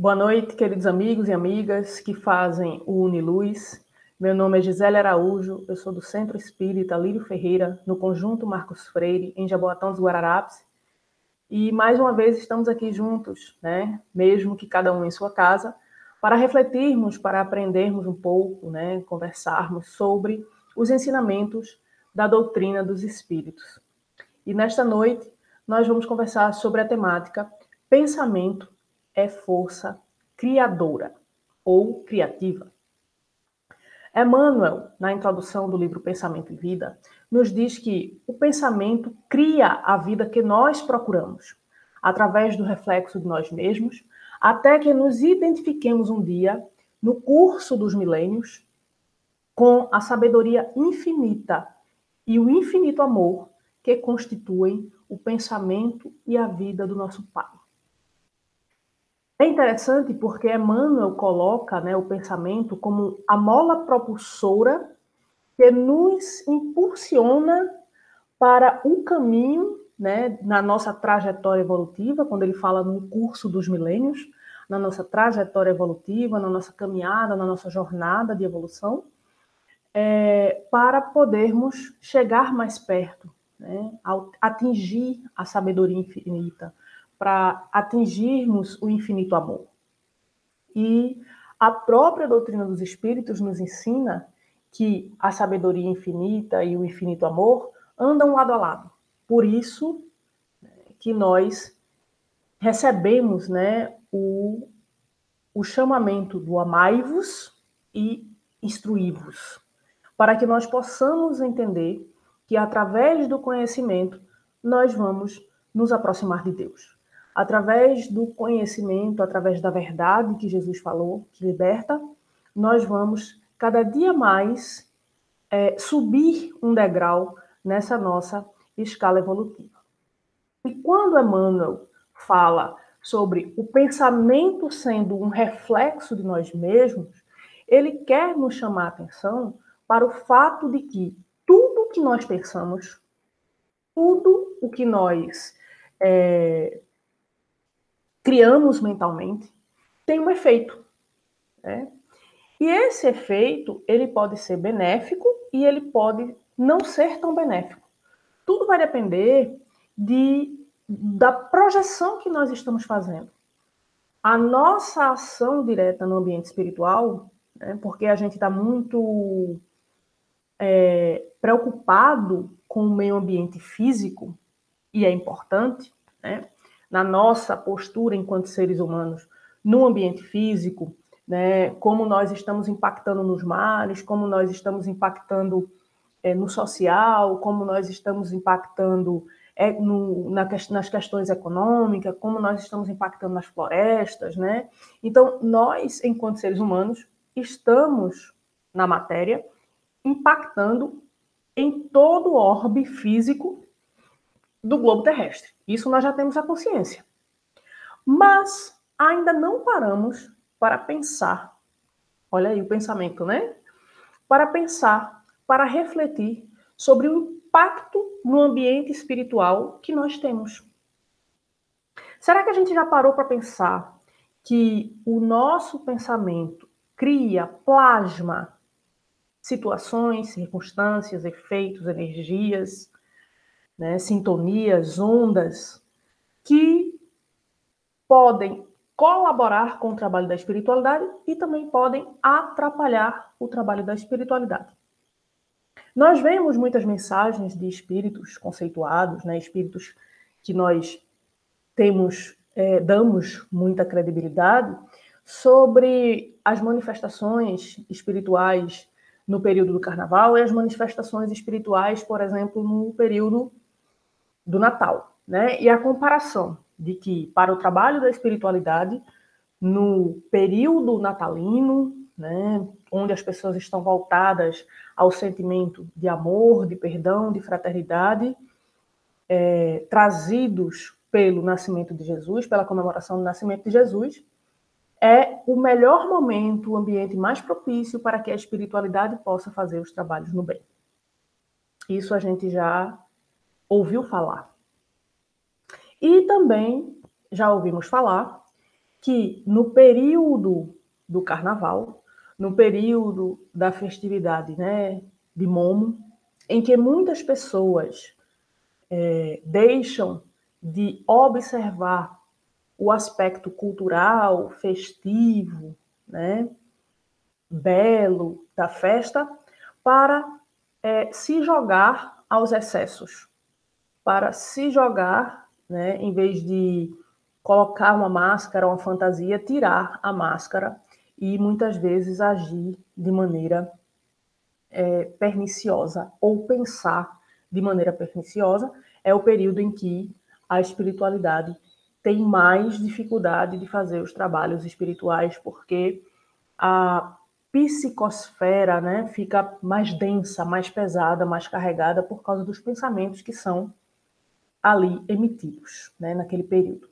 Boa noite, queridos amigos e amigas que fazem o Uniluz. Meu nome é Gisele Araújo, eu sou do Centro Espírita Lírio Ferreira, no Conjunto Marcos Freire, em Jaboatão dos Guararapes. E mais uma vez estamos aqui juntos, né? Mesmo que cada um em sua casa, para refletirmos, para aprendermos um pouco, né? Conversarmos sobre os ensinamentos da doutrina dos Espíritos. E nesta noite nós vamos conversar sobre a temática pensamento é força criadora ou criativa. Emmanuel, na introdução do livro Pensamento e Vida, nos diz que o pensamento cria a vida que nós procuramos, através do reflexo de nós mesmos, até que nos identifiquemos um dia, no curso dos milênios, com a sabedoria infinita e o infinito amor que constituem o pensamento e a vida do nosso Pai. É interessante porque Emmanuel coloca, né, o pensamento como a mola propulsora que nos impulsiona para um caminho, né, na nossa trajetória evolutiva, quando ele fala no curso dos milênios, na nossa trajetória evolutiva, na nossa caminhada, na nossa jornada de evolução, para podermos chegar mais perto, né, atingir a sabedoria infinita, para atingirmos o infinito amor. E a própria doutrina dos Espíritos nos ensina que a sabedoria infinita e o infinito amor andam lado a lado. Por isso que nós recebemos, né, o chamamento do amai-vos e instruí-vos, para que nós possamos entender que através do conhecimento nós vamos nos aproximar de Deus. Através do conhecimento, através da verdade que Jesus falou, que liberta, nós vamos cada dia mais subir um degrau nessa nossa escala evolutiva. E quando Emmanuel fala sobre o pensamento sendo um reflexo de nós mesmos, ele quer nos chamar a atenção para o fato de que tudo o que nós pensamos, tudo o que nós criamos mentalmente, tem um efeito, né? E esse efeito, ele pode ser benéfico e ele pode não ser tão benéfico. Tudo vai depender da projeção que nós estamos fazendo. A nossa ação direta no ambiente espiritual, né, porque a gente está muito preocupado com o meio ambiente físico, e é importante, né, na nossa postura enquanto seres humanos, no ambiente físico, né, como nós estamos impactando nos mares, como nós estamos impactando no social, como nós estamos impactando nas questões econômicas, como nós estamos impactando nas florestas, né? Então, nós, enquanto seres humanos, estamos na matéria impactando em todo o orbe físico do globo terrestre. Isso nós já temos a consciência. Mas ainda não paramos para pensar. Olha aí o pensamento, né? Para pensar, para refletir sobre o impacto no ambiente espiritual que nós temos. Será que a gente já parou para pensar que o nosso pensamento cria, plasma situações, circunstâncias, efeitos, energias, né, sintonias, ondas que podem colaborar com o trabalho da espiritualidade e também podem atrapalhar o trabalho da espiritualidade. Nós vemos muitas mensagens de espíritos conceituados, né, espíritos que nós damos muita credibilidade, sobre as manifestações espirituais no período do Carnaval e as manifestações espirituais, por exemplo, no período do Natal, né? E a comparação de que, para o trabalho da espiritualidade, no período natalino, né, onde as pessoas estão voltadas ao sentimento de amor, de perdão, de fraternidade, trazidos pelo nascimento de Jesus, pela comemoração do nascimento de Jesus, é o melhor momento, o ambiente mais propício para que a espiritualidade possa fazer os trabalhos no bem. Isso a gente já ouviu falar. E também já ouvimos falar que no período do carnaval, no período da festividade, né, de Momo, em que muitas pessoas deixam de observar o aspecto cultural, festivo, né, belo da festa, para se jogar aos excessos, para se jogar, né, em vez de colocar uma máscara, uma fantasia, tirar a máscara e muitas vezes agir de maneira perniciosa ou pensar de maneira perniciosa. É o período em que a espiritualidade tem mais dificuldade de fazer os trabalhos espirituais, porque a psicosfera, né, fica mais densa, mais pesada, mais carregada por causa dos pensamentos que são ali emitidos, né, naquele período.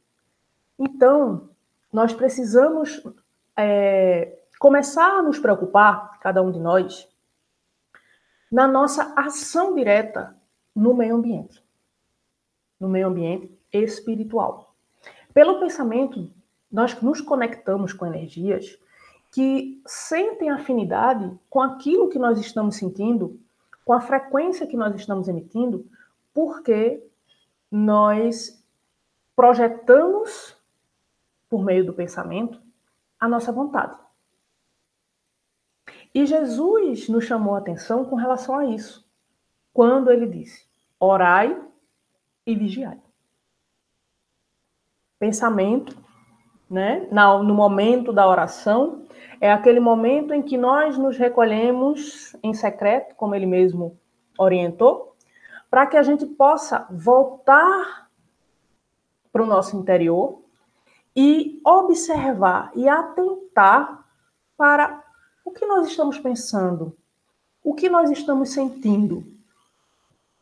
Então, nós precisamos começar a nos preocupar, cada um de nós, na nossa ação direta no meio ambiente espiritual. Pelo pensamento, nós nos conectamos com energias que sentem afinidade com aquilo que nós estamos sentindo, com a frequência que nós estamos emitindo, porque nós projetamos, por meio do pensamento, a nossa vontade. E Jesus nos chamou a atenção com relação a isso, quando ele disse: orai e vigiai. Pensamento, né? No momento da oração, é aquele momento em que nós nos recolhemos em secreto, como ele mesmo orientou, para que a gente possa voltar para o nosso interior e observar e atentar para o que nós estamos pensando, o que nós estamos sentindo,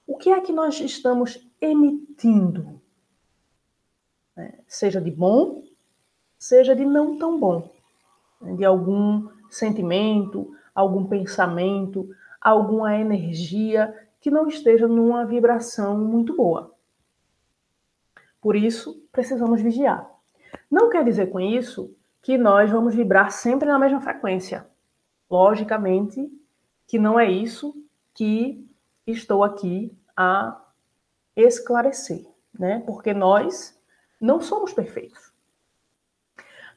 o que é que nós estamos emitindo, né? Seja de bom, seja de não tão bom, de algum sentimento, algum pensamento, alguma energia que não esteja numa vibração muito boa. Por isso, precisamos vigiar. Não quer dizer com isso que nós vamos vibrar sempre na mesma frequência. Logicamente que não é isso que estou aqui a esclarecer, né? Porque nós não somos perfeitos.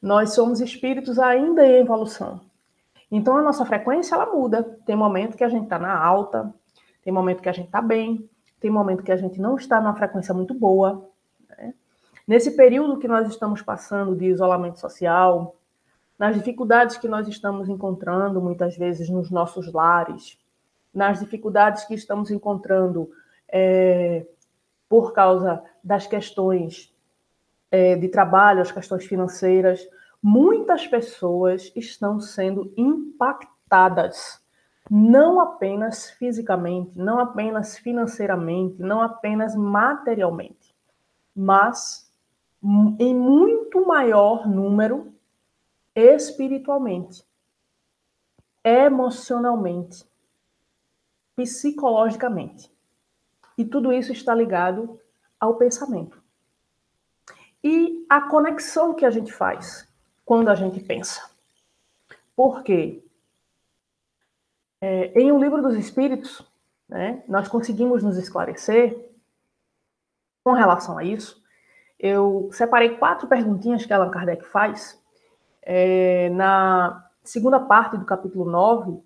Nós somos espíritos ainda em evolução. Então a nossa frequência ela muda. Tem momento que a gente está na alta, tem momento que a gente está bem, tem momento que a gente não está numa frequência muito boa, né? Nesse período que nós estamos passando de isolamento social, nas dificuldades que nós estamos encontrando muitas vezes nos nossos lares, nas dificuldades que estamos encontrando por causa das questões de trabalho, as questões financeiras, muitas pessoas estão sendo impactadas, não apenas fisicamente, não apenas financeiramente, não apenas materialmente, mas em muito maior número espiritualmente, emocionalmente, psicologicamente. E tudo isso está ligado ao pensamento. E a conexão que a gente faz quando a gente pensa. Porque em O Livro dos Espíritos, né, nós conseguimos nos esclarecer com relação a isso. Eu separei 4 perguntinhas que Allan Kardec faz na segunda parte do capítulo 9,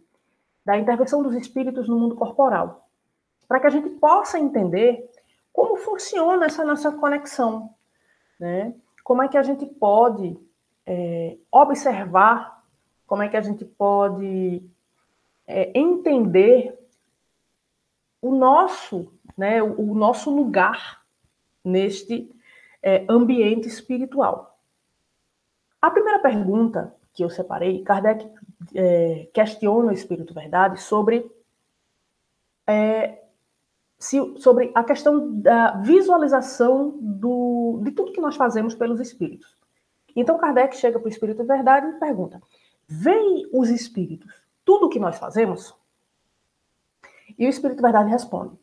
da intervenção dos espíritos no mundo corporal, para que a gente possa entender como funciona essa nossa conexão, né? Como é que a gente pode observar, como é que a gente pode entender o nosso, né, o nosso lugar neste ambiente espiritual. A primeira pergunta que eu separei, Kardec questiona o Espírito Verdade sobre a questão da visualização de tudo que nós fazemos pelos espíritos. Então Kardec chega para o Espírito Verdade e pergunta: veem os espíritos tudo o que nós fazemos? E o Espírito Verdade responde: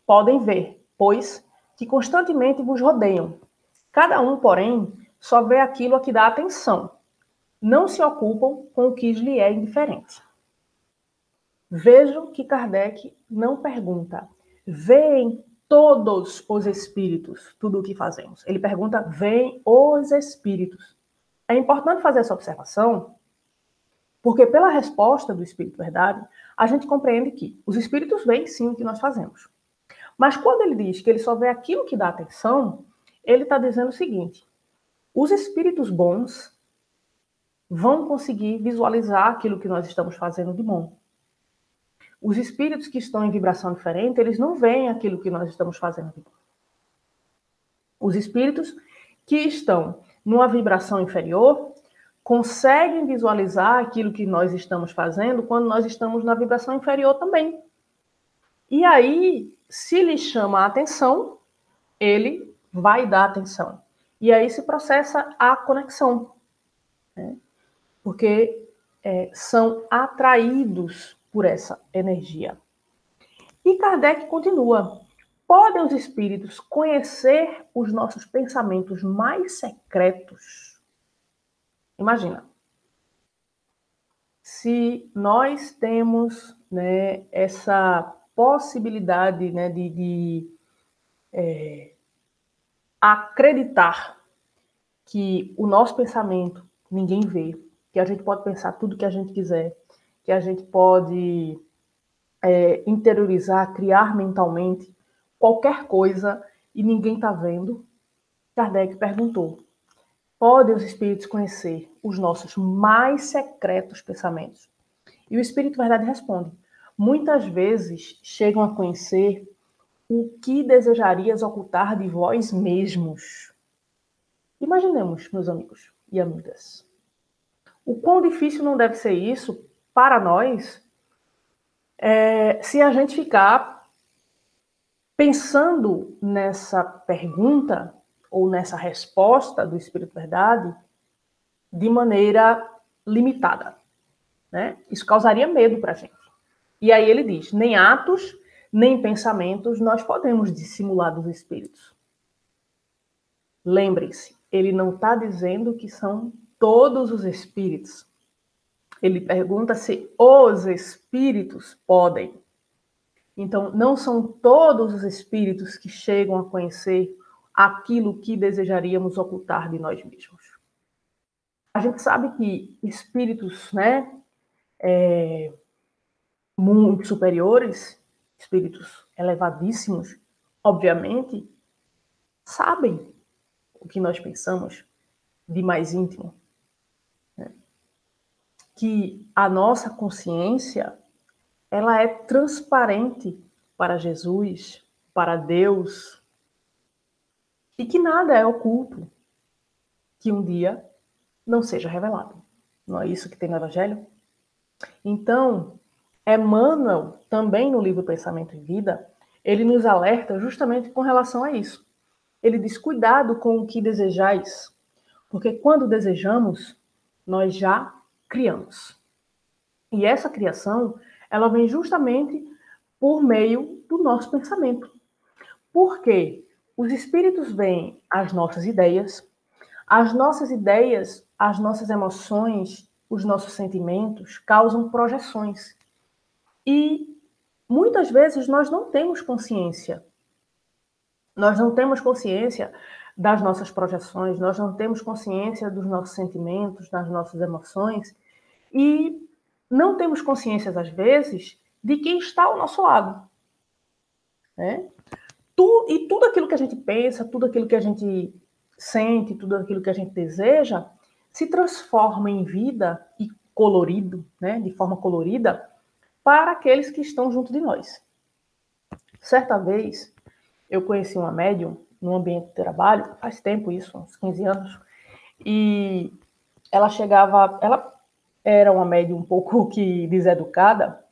podem ver, pois que constantemente vos rodeiam. Cada um, porém, só vê aquilo a que dá atenção. Não se ocupam com o que lhe é indiferente. Vejam que Kardec não pergunta, veem todos os espíritos tudo o que fazemos. Ele pergunta, veem os espíritos. É importante fazer essa observação, porque pela resposta do Espírito Verdade, a gente compreende que os espíritos veem sim o que nós fazemos. Mas quando ele diz que ele só vê aquilo que dá atenção, ele está dizendo o seguinte, os espíritos bons vão conseguir visualizar aquilo que nós estamos fazendo de bom. Os espíritos que estão em vibração diferente, eles não veem aquilo que nós estamos fazendo de bom. Os espíritos que estão numa vibração inferior conseguem visualizar aquilo que nós estamos fazendo quando nós estamos na vibração inferior também. E aí, se lhe chama a atenção, ele vai dar atenção. E aí se processa a conexão, né? Porque são atraídos por essa energia. E Kardec continua. Podem os espíritos conhecer os nossos pensamentos mais secretos? Imagina. Se nós temos, né, essa possibilidade, né, de acreditar que o nosso pensamento ninguém vê, que a gente pode pensar tudo que a gente quiser, que a gente pode interiorizar, criar mentalmente qualquer coisa e ninguém está vendo, Kardec perguntou, podem os espíritos conhecer os nossos mais secretos pensamentos? E o Espírito Verdade responde, muitas vezes chegam a conhecer o que desejarias ocultar de vós mesmos. Imaginemos, meus amigos e amigas, o quão difícil não deve ser isso para nós se a gente ficar pensando nessa pergunta ou nessa resposta do Espírito Verdade de maneira limitada, né? Isso causaria medo para a gente. E aí ele diz, nem atos, nem pensamentos nós podemos dissimular dos espíritos. Lembrem-se, ele não está dizendo que são todos os espíritos. Ele pergunta se os espíritos podem. Então, não são todos os espíritos que chegam a conhecer aquilo que desejaríamos ocultar de nós mesmos. A gente sabe que espíritos, né, muito superiores, espíritos elevadíssimos, obviamente, sabem o que nós pensamos de mais íntimo. Né? Que a nossa consciência, ela é transparente para Jesus, para Deus, e que nada é oculto que um dia não seja revelado. Não é isso que tem no Evangelho? Então, Emmanuel, também no livro Pensamento e Vida, ele nos alerta justamente com relação a isso. Ele diz, cuidado com o que desejais, porque quando desejamos, nós já criamos. E essa criação, ela vem justamente por meio do nosso pensamento. Porque os espíritos veem as nossas ideias, as nossas emoções, os nossos sentimentos causam projeções. E muitas vezes nós não temos consciência. Nós não temos consciência das nossas projeções, nós não temos consciência dos nossos sentimentos, das nossas emoções, e não temos consciência, às vezes, de quem está ao nosso lado. Né? E tudo aquilo que a gente pensa, tudo aquilo que a gente sente, tudo aquilo que a gente deseja, se transforma em vida e colorido, né, de forma colorida, para aqueles que estão junto de nós. Certa vez, eu conheci uma médium no ambiente de trabalho, faz tempo isso, uns 15 anos, e ela era uma médium um pouco que deseducada,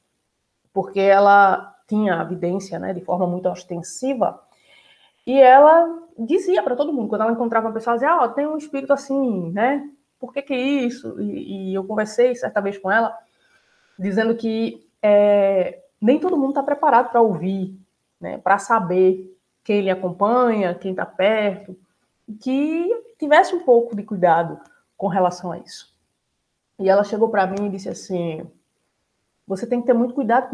porque ela tinha a vidência, né, de forma muito ostensiva, e ela dizia para todo mundo, quando ela encontrava uma pessoa, ela dizia, tem um espírito assim, né, por que isso? E eu conversei certa vez com ela, dizendo que nem todo mundo está preparado para ouvir, né, para saber quem lhe acompanha, quem está perto, que tivesse um pouco de cuidado com relação a isso. E ela chegou para mim e disse assim: você tem que ter muito cuidado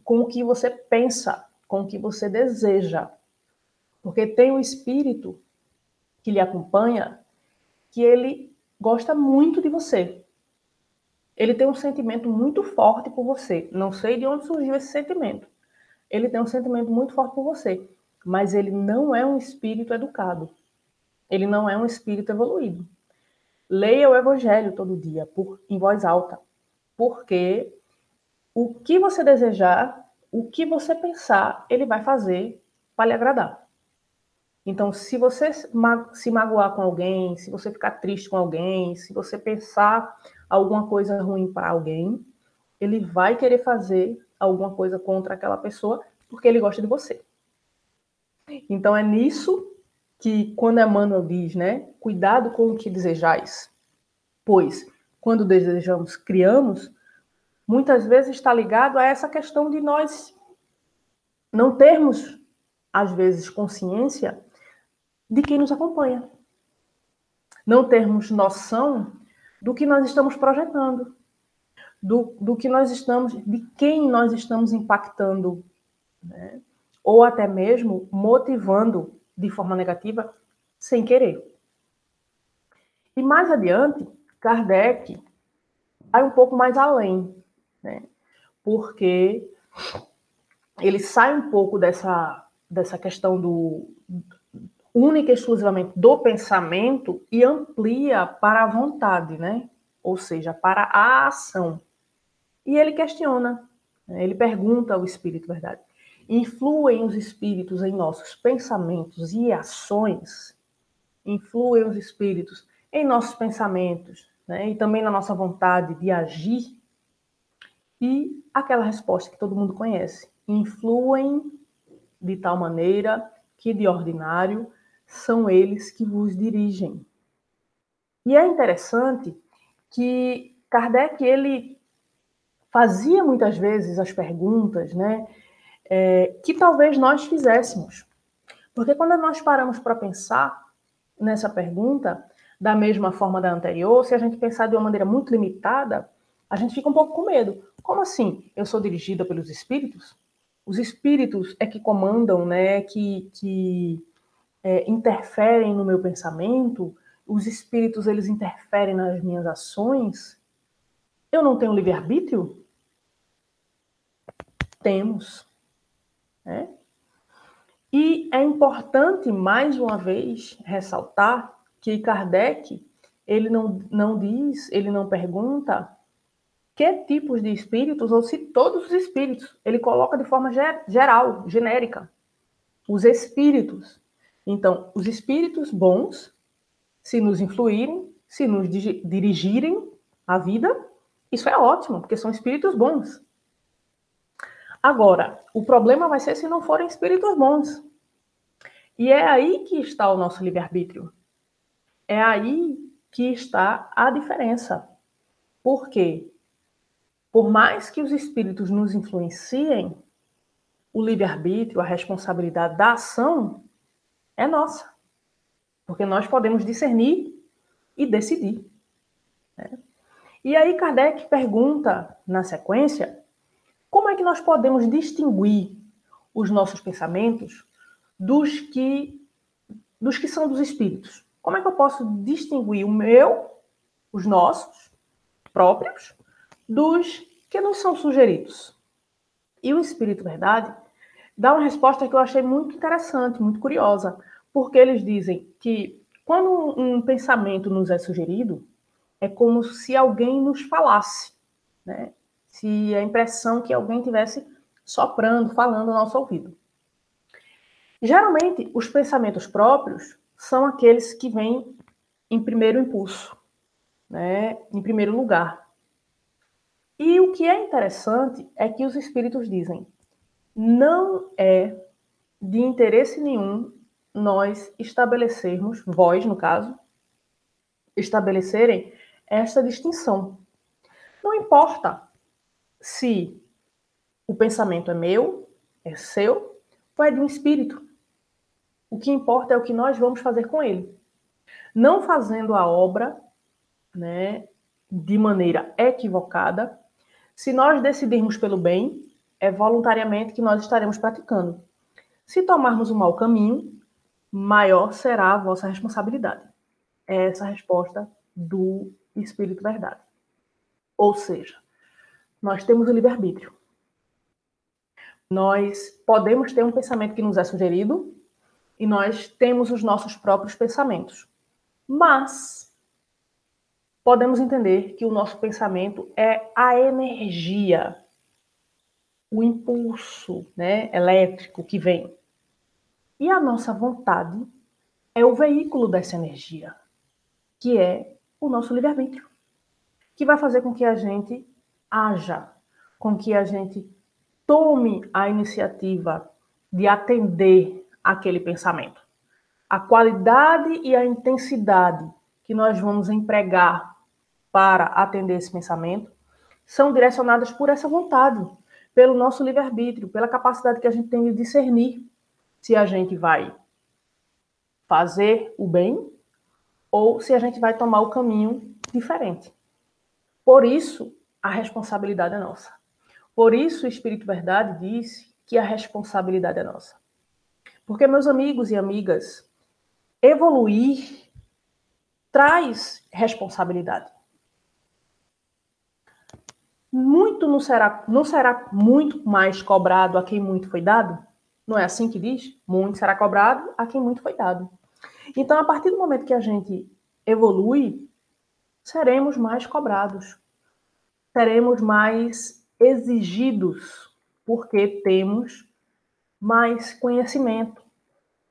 com o que você pensa, com o que você deseja. Porque tem um espírito que lhe acompanha que ele gosta muito de você. Ele tem um sentimento muito forte por você. Não sei de onde surgiu esse sentimento. Ele tem um sentimento muito forte por você. Mas ele não é um espírito educado. Ele não é um espírito evoluído. Leia o Evangelho todo dia, em voz alta. Porque o que você desejar, o que você pensar, ele vai fazer para lhe agradar. Então, se você se magoar com alguém, se você ficar triste com alguém, se você pensar alguma coisa ruim para alguém, ele vai querer fazer alguma coisa contra aquela pessoa porque ele gosta de você. Então, é nisso que, quando Emmanuel diz, né, cuidado com o que desejais, pois, quando desejamos, criamos, muitas vezes está ligado a essa questão de nós não termos, às vezes, consciência de quem nos acompanha. Não termos noção do que nós estamos projetando, do que nós estamos, de quem nós estamos impactando, né? Ou até mesmo motivando de forma negativa, sem querer. E mais adiante, Kardec vai um pouco mais além, né? Porque ele sai um pouco dessa questão do única e exclusivamente do pensamento e amplia para a vontade, né? Ou seja, para a ação. E ele questiona, né? Ele pergunta ao espírito, verdade, influem os espíritos em nossos pensamentos e ações? Influem os espíritos em nossos pensamentos, né? E também na nossa vontade de agir? E aquela resposta que todo mundo conhece, influem de tal maneira que, de ordinário, são eles que vos dirigem. E é interessante que Kardec, ele fazia muitas vezes as perguntas, né, que talvez nós fizéssemos. Porque quando nós paramos para pensar nessa pergunta, da mesma forma da anterior, se a gente pensar de uma maneira muito limitada, a gente fica um pouco com medo. Como assim? Eu sou dirigida pelos espíritos? Os espíritos é que comandam, né, que interferem no meu pensamento? Os espíritos, eles interferem nas minhas ações? Eu não tenho livre-arbítrio? Temos, né? E é importante, mais uma vez, ressaltar que Kardec, ele não diz, ele não pergunta que tipos de espíritos, ou se todos os espíritos. Ele coloca de forma geral, genérica, os espíritos. Então, os espíritos bons, se nos influírem, se nos dirigirem a vida, isso é ótimo, porque são espíritos bons. Agora, o problema vai ser se não forem espíritos bons. E é aí que está o nosso livre-arbítrio. É aí que está a diferença. Por quê? Por mais que os espíritos nos influenciem, o livre-arbítrio, a responsabilidade da ação é nossa. Porque nós podemos discernir e decidir, né? E aí Kardec pergunta, na sequência, como é que nós podemos distinguir os nossos pensamentos dos que são dos espíritos? Como é que eu posso distinguir os nossos próprios, dos que nos são sugeridos? E o Espírito Verdade dá uma resposta que eu achei muito interessante, muito curiosa, porque eles dizem que quando um pensamento nos é sugerido, é como se alguém nos falasse, né? Se a impressão que alguém tivesse soprando, falando ao nosso ouvido. Geralmente, os pensamentos próprios são aqueles que vêm em primeiro impulso, né? Em primeiro lugar. E o que é interessante é que os espíritos dizem: não é de interesse nenhum nós estabelecermos, vós no caso, estabelecerem essa distinção. Não importa se o pensamento é meu, é seu, ou é de um espírito. O que importa é o que nós vamos fazer com ele. não fazendo a obra, né, de maneira equivocada. Se nós decidirmos pelo bem, é voluntariamente que nós estaremos praticando. Se tomarmos o mau caminho, maior será a vossa responsabilidade. É essa a resposta do Espírito Verdade. Ou seja, nós temos o livre-arbítrio. Nós podemos ter um pensamento que nos é sugerido e nós temos os nossos próprios pensamentos. Mas podemos entender que o nosso pensamento é a energia, o impulso, né, elétrico que vem. E a nossa vontade é o veículo dessa energia, que é o nosso livre-arbítrio, que vai fazer com que a gente haja, com que a gente tome a iniciativa de atender aquele pensamento. A qualidade e a intensidade que nós vamos empregar para atender esse pensamento são direcionadas por essa vontade, pelo nosso livre-arbítrio, pela capacidade que a gente tem de discernir se a gente vai fazer o bem ou se a gente vai tomar o caminho diferente. Por isso, a responsabilidade é nossa. Por isso, o Espírito Verdade diz que a responsabilidade é nossa. Porque, meus amigos e amigas, evoluir traz responsabilidade. Muito não será muito mais cobrado a quem muito foi dado? Não é assim que diz? Muito será cobrado a quem muito foi dado. Então, a partir do momento que a gente evolui, seremos mais cobrados. Seremos mais exigidos, porque temos mais conhecimento,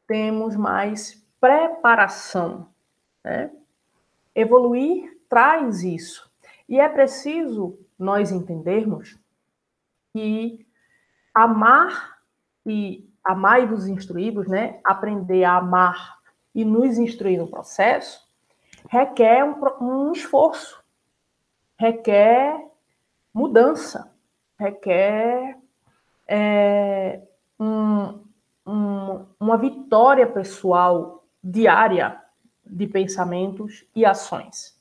temos mais preparação, né? Evoluir traz isso. E é preciso nós entendermos que amar e amai-vos instruí-vos, né? Aprender a amar e nos instruir no processo requer um esforço, requer mudança, requer uma vitória pessoal diária de pensamentos e ações.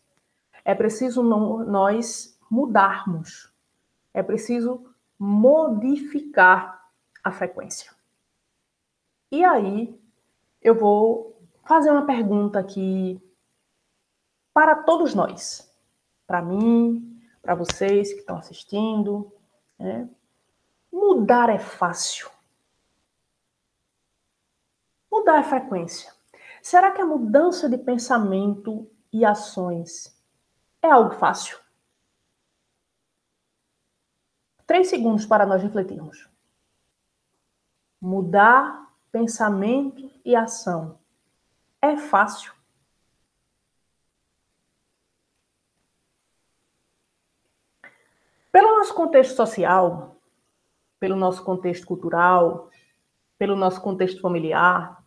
É preciso nós mudarmos, é preciso modificar a frequência. E aí, eu vou fazer uma pergunta aqui para todos nós, para mim, para vocês que estão assistindo, né? Mudar é fácil. Mudar é frequência. Será que a mudança de pensamento e ações é algo fácil? 3 segundos para nós refletirmos. Mudar pensamento e ação é fácil? Pelo nosso contexto social, pelo nosso contexto cultural, pelo nosso contexto familiar,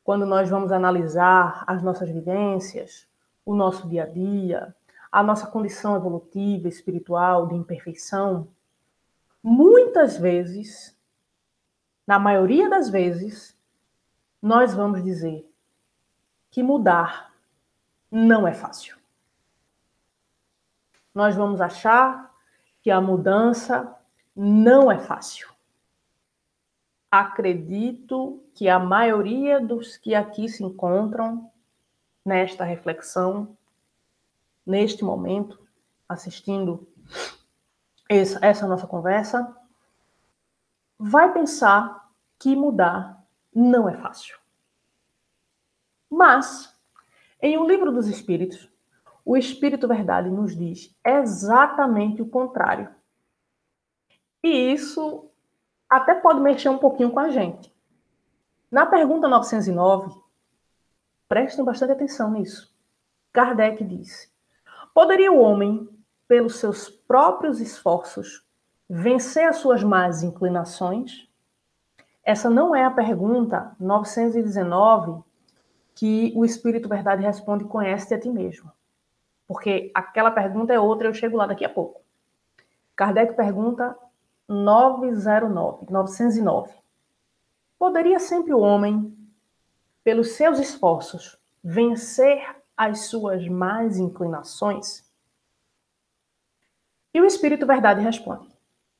quando nós vamos analisar as nossas vivências, o nosso dia a dia, a nossa condição evolutiva, espiritual, de imperfeição, muitas vezes, na maioria das vezes, nós vamos dizer que mudar não é fácil. Nós vamos achar que a mudança não é fácil. Acredito que a maioria dos que aqui se encontram nesta reflexão, neste momento, assistindo essa nossa conversa, vai pensar que mudar não é fácil. Mas, em O Livro dos Espíritos, o Espírito Verdade nos diz exatamente o contrário. E isso até pode mexer um pouquinho com a gente. Na pergunta 909, prestem bastante atenção nisso. Kardec diz: poderia o homem, pelos seus próprios esforços, vencer as suas más inclinações? Essa não é a pergunta 919 que o Espírito Verdade responde: conhece-te a ti mesmo. Porque aquela pergunta é outra, eu chego lá daqui a pouco. Kardec pergunta 909. Poderia sempre o homem, pelos seus esforços, vencer as suas más inclinações? E o Espírito Verdade responde: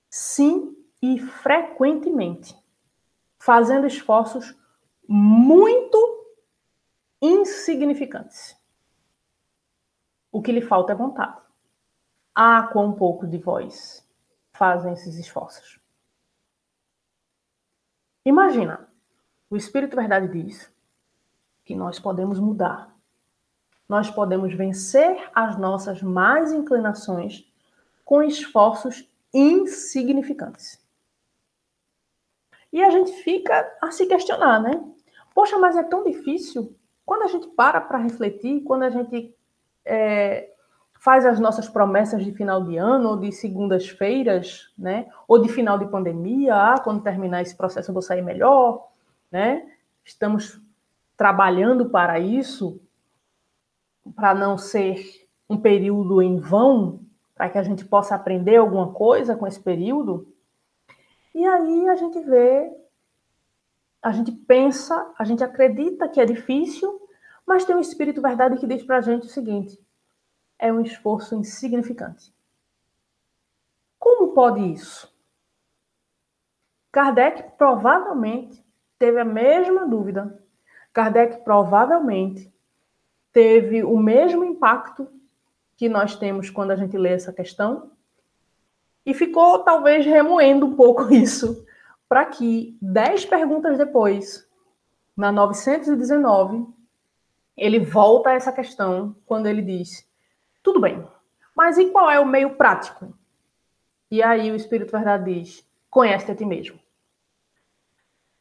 sim, e frequentemente, fazendo esforços muito insignificantes. O que lhe falta é vontade. Ah, quão pouco de vós fazem esses esforços. Imagina, o Espírito Verdade diz que nós podemos mudar. Nós podemos vencer as nossas más inclinações com esforços insignificantes. E a gente fica a se questionar, né? Poxa, mas é tão difícil. Quando a gente para refletir, quando a gente faz as nossas promessas de final de ano, ou de segundas-feiras, né? Ou de final de pandemia, quando terminar esse processo eu vou sair melhor, né? Estamos trabalhando para isso, para não ser um período em vão, para que a gente possa aprender alguma coisa com esse período. E aí a gente vê, a gente pensa, a gente acredita que é difícil, mas tem um Espírito Verdade que diz para a gente o seguinte: é um esforço insignificante. Como pode isso? Kardec provavelmente teve a mesma dúvida. Kardec provavelmente teve o mesmo impacto que nós temos quando a gente lê essa questão e ficou talvez remoendo um pouco isso, para que 10 perguntas depois, na 919, ele volta a essa questão quando ele diz: tudo bem, mas e qual é o meio prático? E aí o Espírito Verdade diz: conhece a ti mesmo.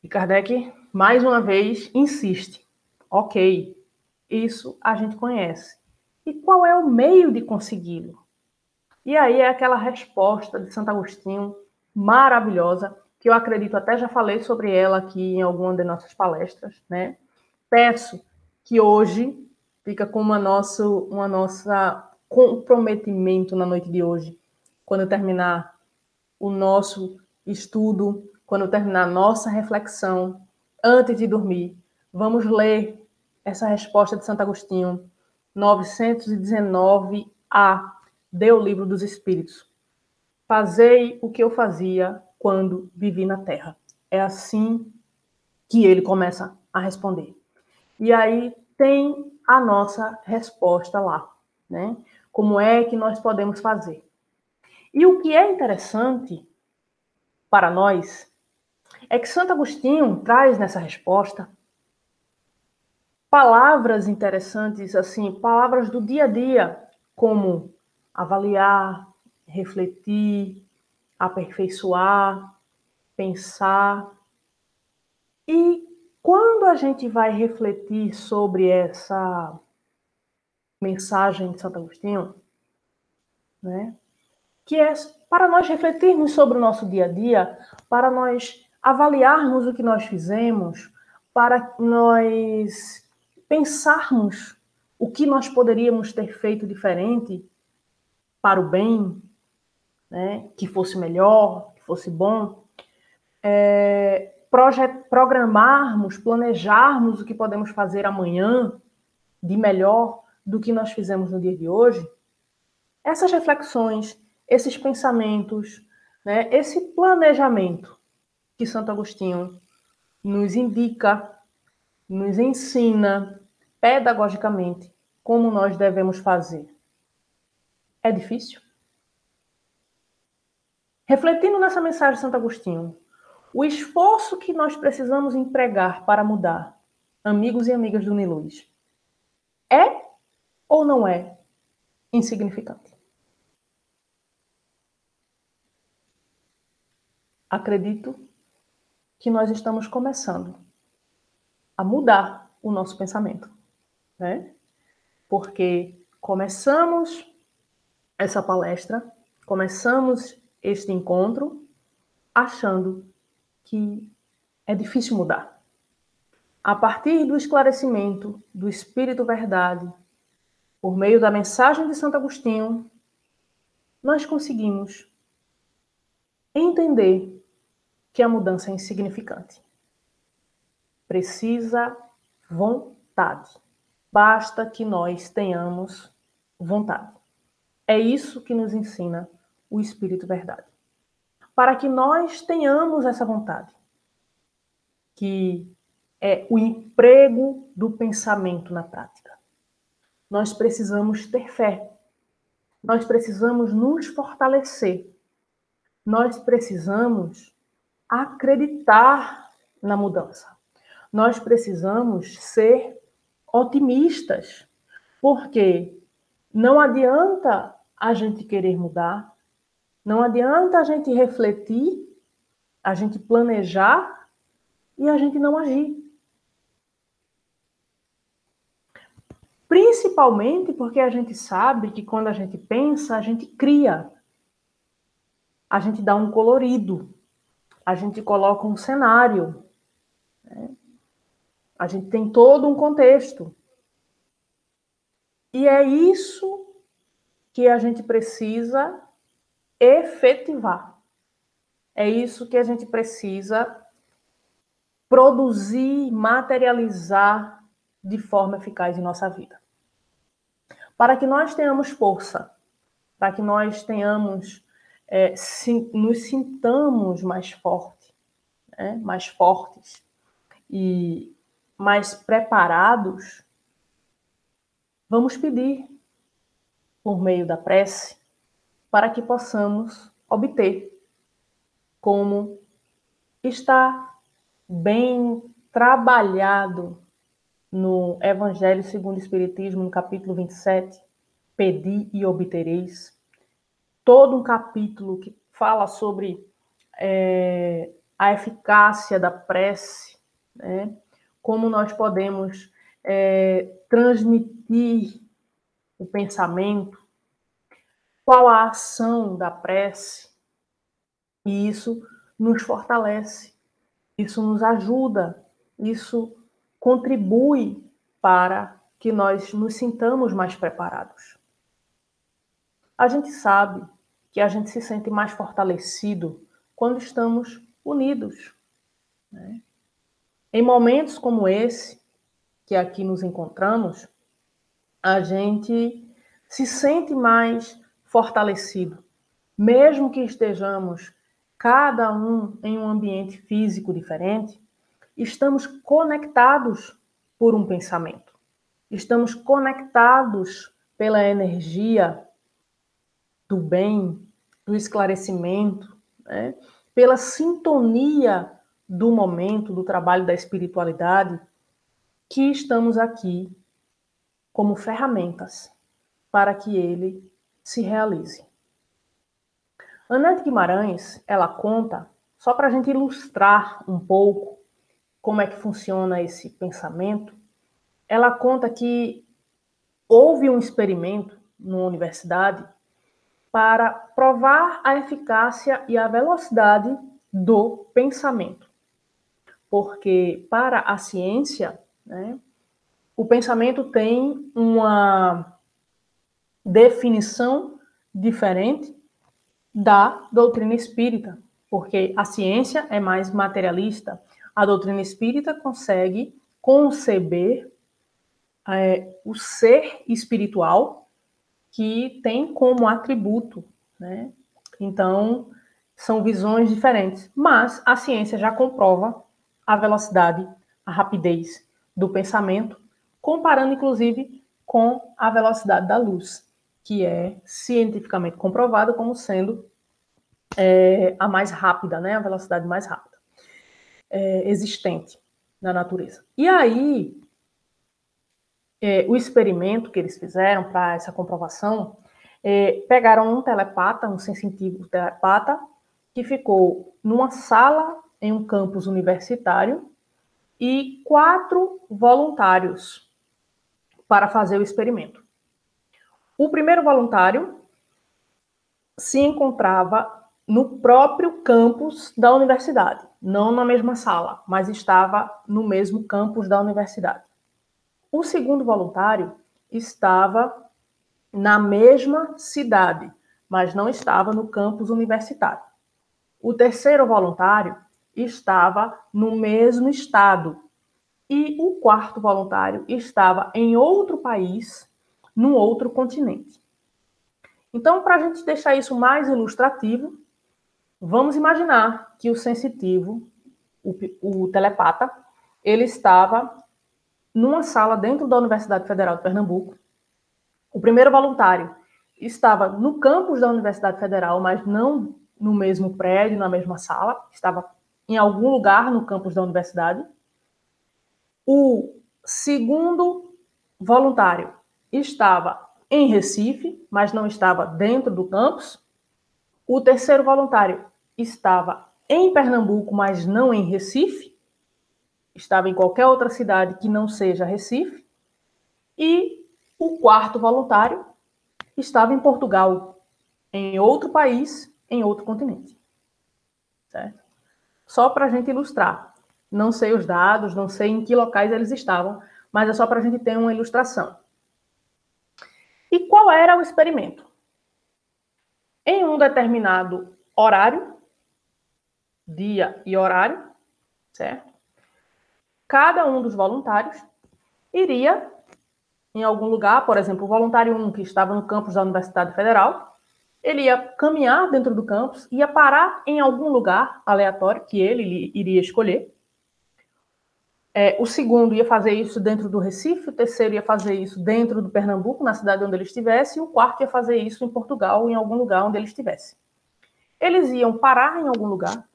E Kardec, mais uma vez, insiste: ok, isso a gente conhece. E qual é o meio de consegui-lo? E aí é aquela resposta de Santo Agostinho maravilhosa, que eu acredito até já falei sobre ela aqui em alguma de nossas palestras, né? Peço que hoje fica com uma nossa comprometimento na noite de hoje, quando eu terminar o nosso estudo, quando eu terminar a nossa reflexão, antes de dormir, vamos ler essa resposta de Santo Agostinho, 919a, deu o Livro dos Espíritos. Fazei o que eu fazia quando vivi na Terra. É assim que ele começa a responder. E aí tem a nossa resposta lá, né? Como é que nós podemos fazer? E o que é interessante para nós é que Santo Agostinho traz nessa resposta palavras interessantes, assim, palavras do dia a dia, como avaliar, refletir, aperfeiçoar, pensar. E quando a gente vai refletir sobre essa mensagem de Santo Agostinho, né, que é para nós refletirmos sobre o nosso dia a dia, para nós avaliarmos o que nós fizemos, para nós pensarmos o que nós poderíamos ter feito diferente para o bem, né, que fosse melhor, que fosse bom, programarmos, planejarmos o que podemos fazer amanhã de melhor do que nós fizemos no dia de hoje. Essas reflexões, esses pensamentos, né, esse planejamento que Santo Agostinho nos indica, nos ensina pedagogicamente como nós devemos fazer. É difícil? Refletindo nessa mensagem de Santo Agostinho, o esforço que nós precisamos empregar para mudar, amigos e amigas do Niluz, é ou não é insignificante? Acredito que nós estamos começando a mudar o nosso pensamento, né? Porque começamos essa palestra, começamos este encontro achando que é difícil mudar. A partir do esclarecimento do Espírito Verdade, por meio da mensagem de Santo Agostinho, nós conseguimos entender que a mudança é insignificante. Precisa vontade. Basta que nós tenhamos vontade. É isso que nos ensina o Espírito Verdade. Para que nós tenhamos essa vontade, que é o emprego do pensamento na prática, nós precisamos ter fé, nós precisamos nos fortalecer, nós precisamos acreditar na mudança, nós precisamos ser otimistas, porque não adianta a gente querer mudar, não adianta a gente refletir, a gente planejar e a gente não agir. Principalmente porque a gente sabe que quando a gente pensa, a gente cria. A gente dá um colorido, a gente coloca um cenário, né? A gente tem todo um contexto. E é isso que a gente precisa efetivar. É isso que a gente precisa produzir, materializar de forma eficaz em nossa vida. Para que nós tenhamos força, para que nós tenhamos, nos sintamos mais fortes, né? Mais fortes e mais preparados, vamos pedir, por meio da prece, para que possamos obter, como está bem trabalhado no Evangelho segundo o Espiritismo, no capítulo 27, Pedi e obtereis. Todo um capítulo que fala sobre a eficácia da prece, né? Como nós podemos transmitir o pensamento, qual a ação da prece, e isso nos fortalece, isso nos ajuda, isso contribui para que nós nos sintamos mais preparados. A gente sabe que a gente se sente mais fortalecido quando estamos unidos, né? Em momentos como esse, que aqui nos encontramos, a gente se sente mais fortalecido, mesmo que estejamos cada um em um ambiente físico diferente, estamos conectados por um pensamento, estamos conectados pela energia do bem, do esclarecimento, né? Pela sintonia do momento, do trabalho da espiritualidade, que estamos aqui como ferramentas para que ele se realize. Anete Guimarães, ela conta, só para a gente ilustrar um pouco como é que funciona esse pensamento, ela conta que houve um experimento numa universidade para provar a eficácia e a velocidade do pensamento. Porque para a ciência, né, o pensamento tem uma definição diferente da doutrina espírita, porque a ciência é mais materialista. A doutrina espírita consegue conceber o ser espiritual que tem como atributo, né? Então, são visões diferentes, mas a ciência já comprova a velocidade, a rapidez do pensamento, comparando inclusive com a velocidade da luz, que é cientificamente comprovada como sendo a mais rápida, né? A velocidade mais rápida existente na natureza. E aí, o experimento que eles fizeram para essa comprovação, pegaram um telepata, um sensitivo telepata, que ficou numa sala em um campus universitário e 4 voluntários para fazer o experimento. O primeiro voluntário se encontrava no próprio campus da universidade, não na mesma sala, mas estava no mesmo campus da universidade. O segundo voluntário estava na mesma cidade, mas não estava no campus universitário. O terceiro voluntário estava no mesmo estado e o quarto voluntário estava em outro país, num outro continente. Então, para a gente deixar isso mais ilustrativo, vamos imaginar que o sensitivo, o telepata, ele estava numa sala dentro da Universidade Federal de Pernambuco. O primeiro voluntário estava no campus da Universidade Federal, mas não no mesmo prédio, na mesma sala, estava em algum lugar no campus da universidade. O segundo voluntário estava em Recife, mas não estava dentro do campus. O terceiro voluntário estava em Pernambuco, mas não em Recife. Estava em qualquer outra cidade que não seja Recife. E o quarto voluntário estava em Portugal, em outro país, em outro continente. Certo? Só para a gente ilustrar. Não sei os dados, não sei em que locais eles estavam, mas é só para a gente ter uma ilustração. E qual era o experimento? Em um determinado horário, dia e horário, certo? Cada um dos voluntários iria em algum lugar, por exemplo, o voluntário 1 que estava no campus da Universidade Federal, ele ia caminhar dentro do campus, ia parar em algum lugar aleatório que ele iria escolher. O segundo ia fazer isso dentro do Recife, o terceiro ia fazer isso dentro do Pernambuco, na cidade onde ele estivesse, e o quarto ia fazer isso em Portugal, em algum lugar onde ele estivesse. Eles iam parar em algum lugar,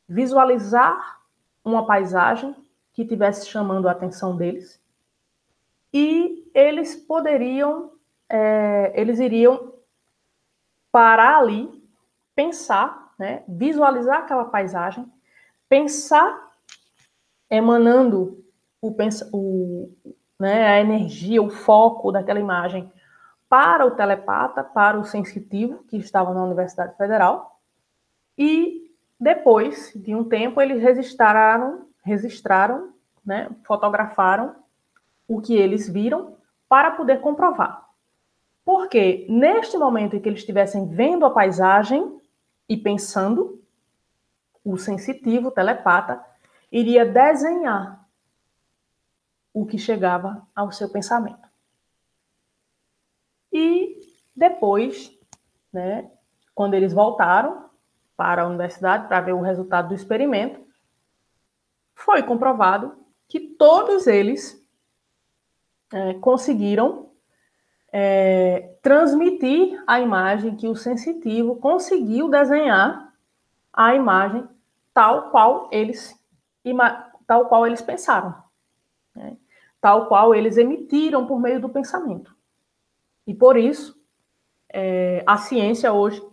visualizar uma paisagem que estivesse chamando a atenção deles, e eles poderiam, eles iriam parar ali, pensar, né, visualizar aquela paisagem, pensar emanando a energia, o foco daquela imagem para o telepata, para o sensitivo, que estava na Universidade Federal, e depois de um tempo eles registraram, né, fotografaram o que eles viram para poder comprovar. Porque neste momento em que eles estivessem vendo a paisagem e pensando, o sensitivo, o telepata, iria desenhar o que chegava ao seu pensamento. E depois, né, quando eles voltaram para a universidade para ver o resultado do experimento, foi comprovado que todos eles conseguiram transmitir a imagem, que o sensitivo conseguiu desenhar a imagem tal qual eles pensaram, né? Tal qual eles emitiram por meio do pensamento. E por isso, a ciência hoje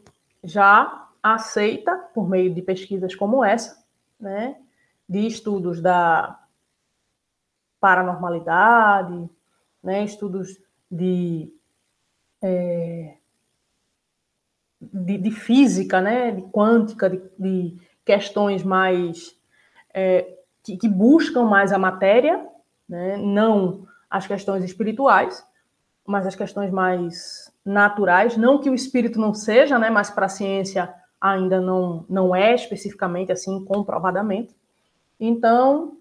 já aceita, por meio de pesquisas como essa, né, de estudos da paranormalidade, né, estudos de física, né, de quântica, de questões mais que buscam mais a matéria, né, não as questões espirituais, mas as questões mais naturais, não que o espírito não seja, né, mas para a ciência ainda não é especificamente assim, comprovadamente. Então,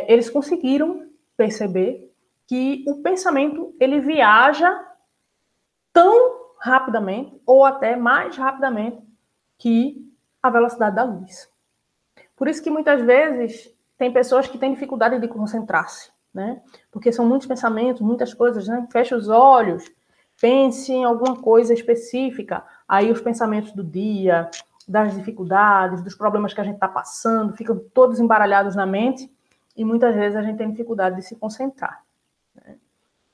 eles conseguiram perceber que o pensamento, ele viaja tão rapidamente, ou até mais rapidamente, que a velocidade da luz. Por isso que muitas vezes tem pessoas que têm dificuldade de concentrar-se, né? Porque são muitos pensamentos, muitas coisas, né? Fecha os olhos, pense em alguma coisa específica, aí os pensamentos do dia, das dificuldades, dos problemas que a gente está passando, ficam todos embaralhados na mente e muitas vezes a gente tem dificuldade de se concentrar, né?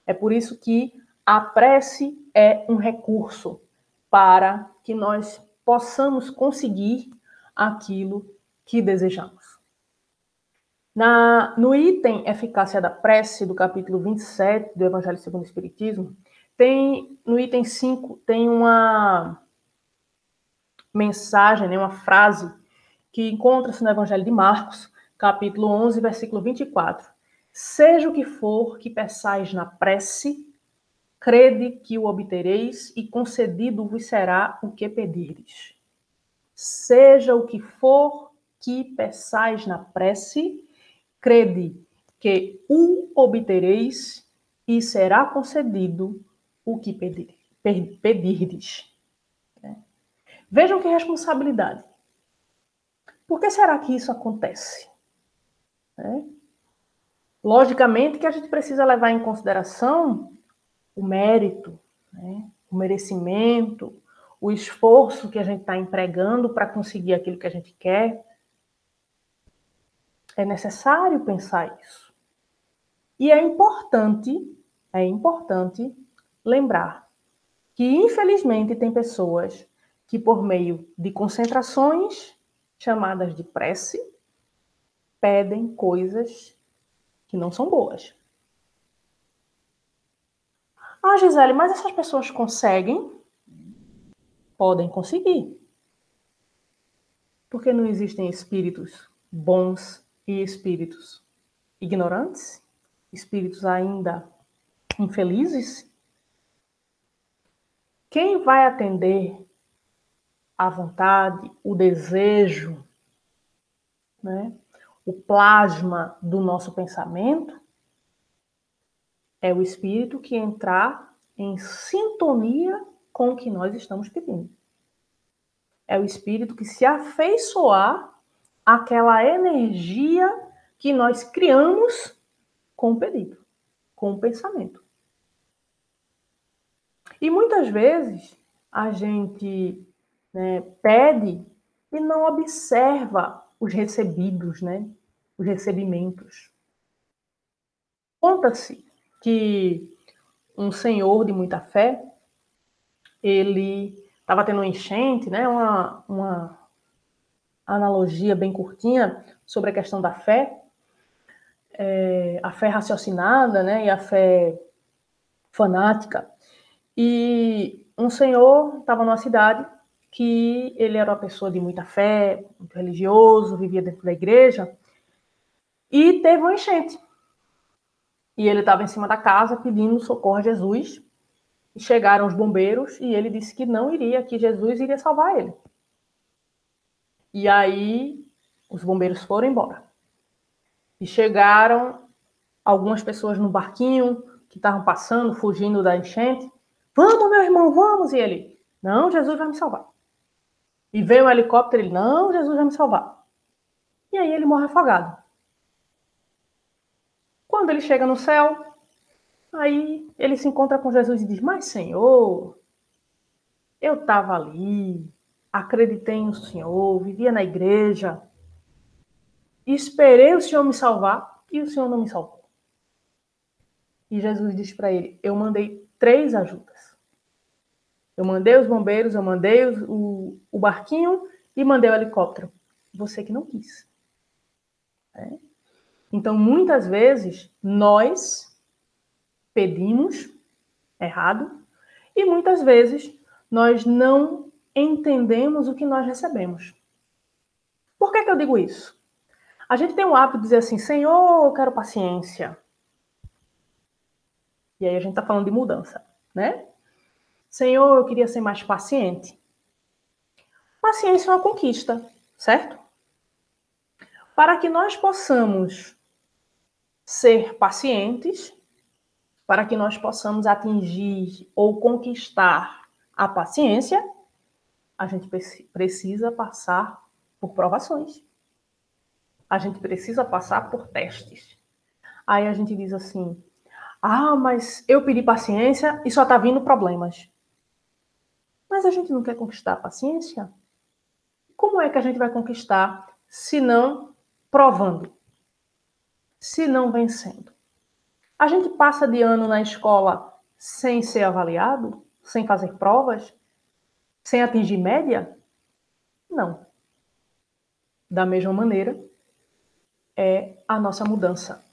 É por isso que a prece é um recurso para que nós possamos conseguir aquilo que desejamos. No item Eficácia da Prece, do capítulo 27 do Evangelho segundo o Espiritismo, no item 5, tem uma mensagem, né, uma frase que encontra-se no Evangelho de Marcos, capítulo 11, versículo 24. Seja o que for que peçais na prece, crede que o obtereis e concedido vos será o que pedirdes. Seja o que for que peçais na prece, crede que o obtereis e será concedido o que pedirdes. Vejam que responsabilidade. Por que será que isso acontece? Logicamente que a gente precisa levar em consideração o mérito, o merecimento, o esforço que a gente está empregando para conseguir aquilo que a gente quer. É necessário pensar isso. E é importante lembrar que, infelizmente, tem pessoas que, por meio de concentrações chamadas de prece, pedem coisas que não são boas. Ah, Gisele, mas essas pessoas conseguem? Podem conseguir. Porque não existem espíritos bons e espíritos ignorantes? Espíritos ainda infelizes? Quem vai atender à vontade, o desejo, o plasma do nosso pensamento é o espírito que entrar em sintonia com o que nós estamos pedindo. É o espírito que se afeiçoar àquela energia que nós criamos com o pedido, com o pensamento. E muitas vezes a gente pede e não observa os recebidos, os recebimentos. Conta-se que um senhor de muita fé, ele estava tendo uma enchente, uma analogia bem curtinha sobre a questão da fé, a fé raciocinada, e a fé fanática. E um senhor estava numa cidade que ele era uma pessoa de muita fé, muito religioso, vivia dentro da igreja, e teve uma enchente. E ele estava em cima da casa pedindo socorro a Jesus. E chegaram os bombeiros e ele disse que não iria, que Jesus iria salvar ele. E aí os bombeiros foram embora. E chegaram algumas pessoas no barquinho que estavam passando, fugindo da enchente. Vamos, meu irmão, vamos! E ele, não, Jesus vai me salvar. E veio um helicóptero, ele, não, Jesus vai me salvar. E aí ele morre afogado. Quando ele chega no céu, aí ele se encontra com Jesus e diz, mas Senhor, eu estava ali, acreditei no Senhor, vivia na igreja, esperei o Senhor me salvar e o Senhor não me salvou. E Jesus disse para ele, eu mandei 3 ajudas. Eu mandei os bombeiros, eu mandei o barquinho e mandei o helicóptero. Você que não quis. Então, muitas vezes, nós pedimos errado e muitas vezes nós não entendemos o que nós recebemos. Por que eu digo isso? A gente tem o hábito de dizer assim, Senhor, eu quero paciência. E aí a gente está falando de mudança, Senhor, eu queria ser mais paciente. Paciência é uma conquista, certo? Para que nós possamos ser pacientes, para que nós possamos atingir ou conquistar a paciência, a gente precisa passar por provações. A gente precisa passar por testes. Aí a gente diz assim, mas eu pedi paciência e só está vindo problemas. Mas a gente não quer conquistar a paciência? Como é que a gente vai conquistar se não provando? Se não vencendo? A gente passa de ano na escola sem ser avaliado? Sem fazer provas? Sem atingir média? Não. Da mesma maneira, é a nossa mudança.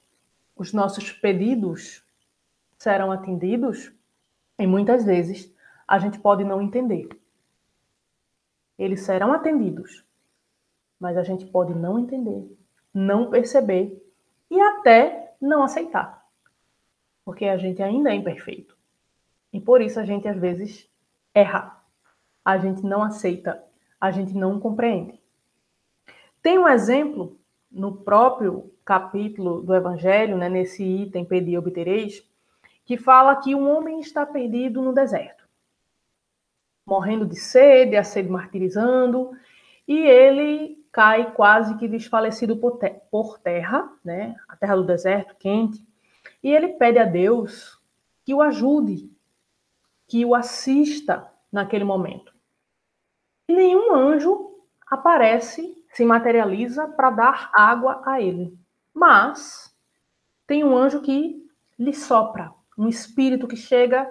Os nossos pedidos serão atendidos e muitas vezes a gente pode não entender. Eles serão atendidos, mas a gente pode não entender, não perceber e até não aceitar. Porque a gente ainda é imperfeito. E por isso a gente às vezes erra. A gente não aceita, a gente não compreende. Tem um exemplo no próprio capítulo do Evangelho, né, nesse item Pedi e obtereis, que fala que um homem está perdido no deserto, morrendo de sede, a sede martirizando, e ele cai quase que desfalecido por terra, né, a terra do deserto, quente, e ele pede a Deus que o ajude, que o assista naquele momento. E nenhum anjo aparece, se materializa para dar água a ele. Mas tem um anjo que lhe sopra, um espírito que chega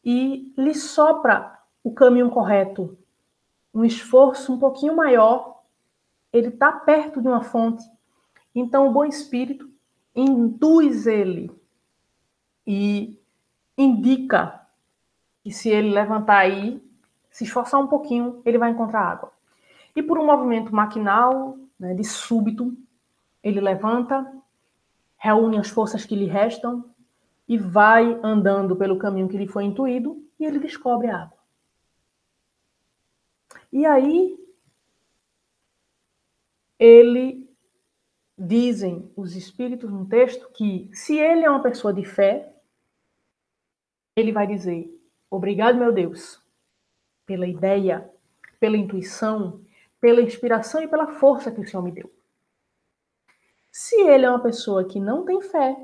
e lhe sopra o caminho correto. Um esforço um pouquinho maior, ele está perto de uma fonte. Então o bom espírito induz ele e indica que se ele levantar aí, se esforçar um pouquinho, ele vai encontrar água. E por um movimento maquinal, né, de súbito, ele levanta, reúne as forças que lhe restam e vai andando pelo caminho que lhe foi intuído e ele descobre a água. E aí, dizem os espíritos no texto que se ele é uma pessoa de fé, ele vai dizer: obrigado, meu Deus, pela ideia, pela intuição, pela inspiração e pela força que o Senhor me deu. Se ele é uma pessoa que não tem fé,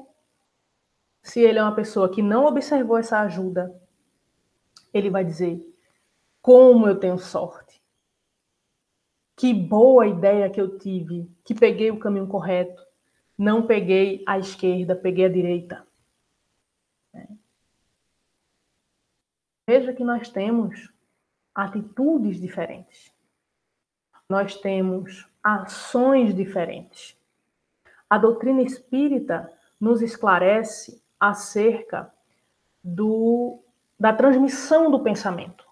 se ele é uma pessoa que não observou essa ajuda, ele vai dizer: como eu tenho sorte. Que boa ideia que eu tive, que peguei o caminho correto. Não peguei a esquerda, peguei a direita. Veja que nós temos atitudes diferentes. Nós temos ações diferentes. A doutrina espírita nos esclarece acerca da transmissão do pensamento.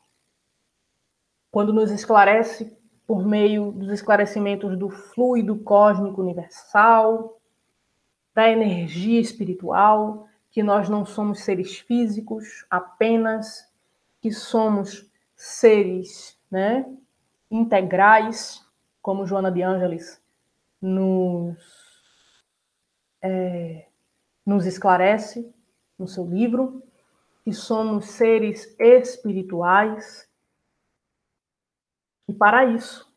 Quando nos esclarece por meio dos esclarecimentos do fluido cósmico universal, da energia espiritual, que nós não somos seres físicos apenas, que somos seres, né, integrais, como Joana de Ângeles nos esclarece no seu livro, que somos seres espirituais. E para isso,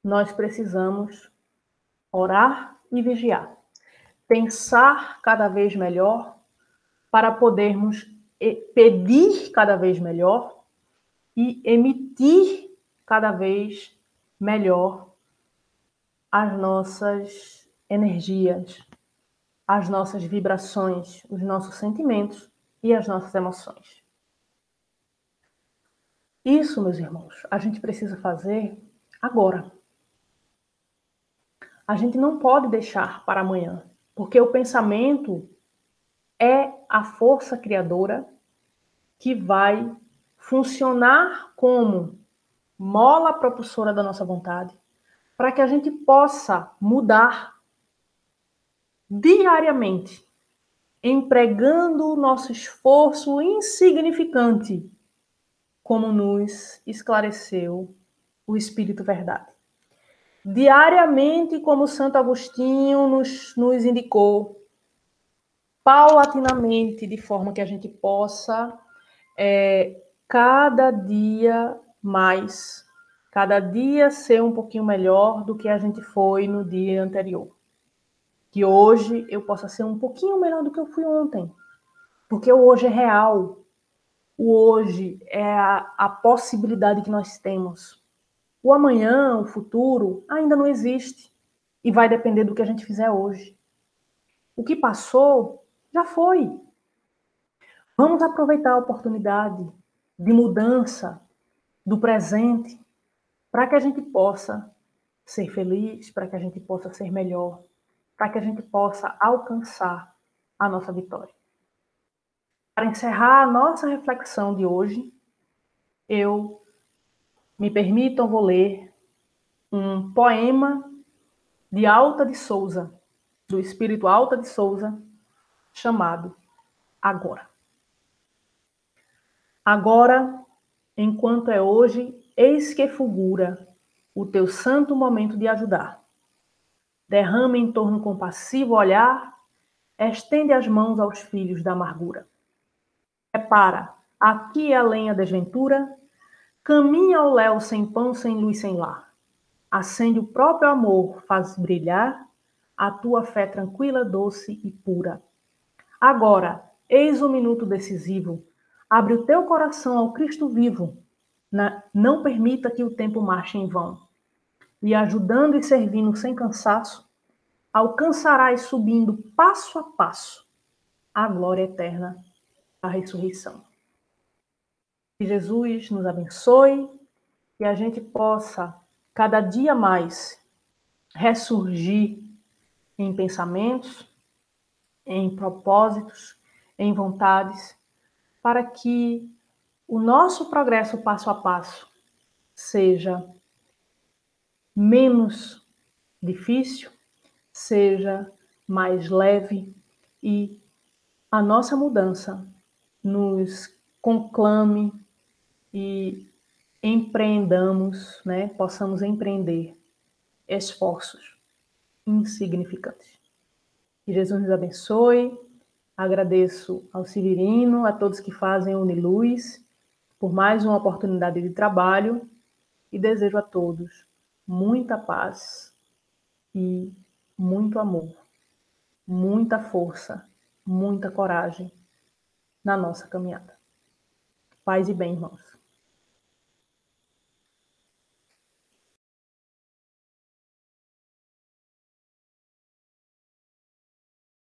nós precisamos orar e vigiar. Pensar cada vez melhor para podermos pedir cada vez melhor e emitir cada vez melhor as nossas energias, as nossas vibrações, os nossos sentimentos e as nossas emoções. Isso, meus irmãos, a gente precisa fazer agora. A gente não pode deixar para amanhã, porque o pensamento é a força criadora que vai funcionar como mola propulsora da nossa vontade, para que a gente possa mudar diariamente, empregando o nosso esforço insignificante, como nos esclareceu o Espírito Verdade. Diariamente, como Santo Agostinho nos indicou, paulatinamente, de forma que a gente possa, cada dia mais, cada dia ser um pouquinho melhor do que a gente foi no dia anterior. Que hoje eu possa ser um pouquinho melhor do que eu fui ontem. Porque o hoje é real. O hoje é a possibilidade que nós temos. O amanhã, o futuro, ainda não existe. E vai depender do que a gente fizer hoje. O que passou, já foi. Vamos aproveitar a oportunidade de mudança do presente para que a gente possa ser feliz, para que a gente possa ser melhor, para que a gente possa alcançar a nossa vitória. Para encerrar a nossa reflexão de hoje, eu me permitam, vou ler um poema de Alta de Souza, do espírito Alta de Souza, chamado Agora. Agora, enquanto é hoje, eis que fulgura o teu santo momento de ajudar. Derrama em torno compassivo olhar, estende as mãos aos filhos da amargura. Repara, aqui é a lenha desventura, caminha ao léu sem pão, sem luz, sem lar. Acende o próprio amor, faz brilhar a tua fé tranquila, doce e pura. Agora, eis o minuto decisivo. Abre o teu coração ao Cristo vivo. Não permita que o tempo marche em vão. E ajudando e servindo sem cansaço, alcançarás subindo passo a passo a glória eterna da ressurreição. Que Jesus nos abençoe e a gente possa cada dia mais ressurgir em pensamentos, em propósitos, em vontades, para que o nosso progresso passo a passo seja menos difícil, seja mais leve e a nossa mudança nos conclame e empreendamos, né, possamos empreender esforços insignificantes. Que Jesus nos abençoe. Agradeço ao Severino, a todos que fazem Uniluz, por mais uma oportunidade de trabalho e desejo a todos muita paz e muito amor, muita força, muita coragem na nossa caminhada. Paz e bem, irmãos.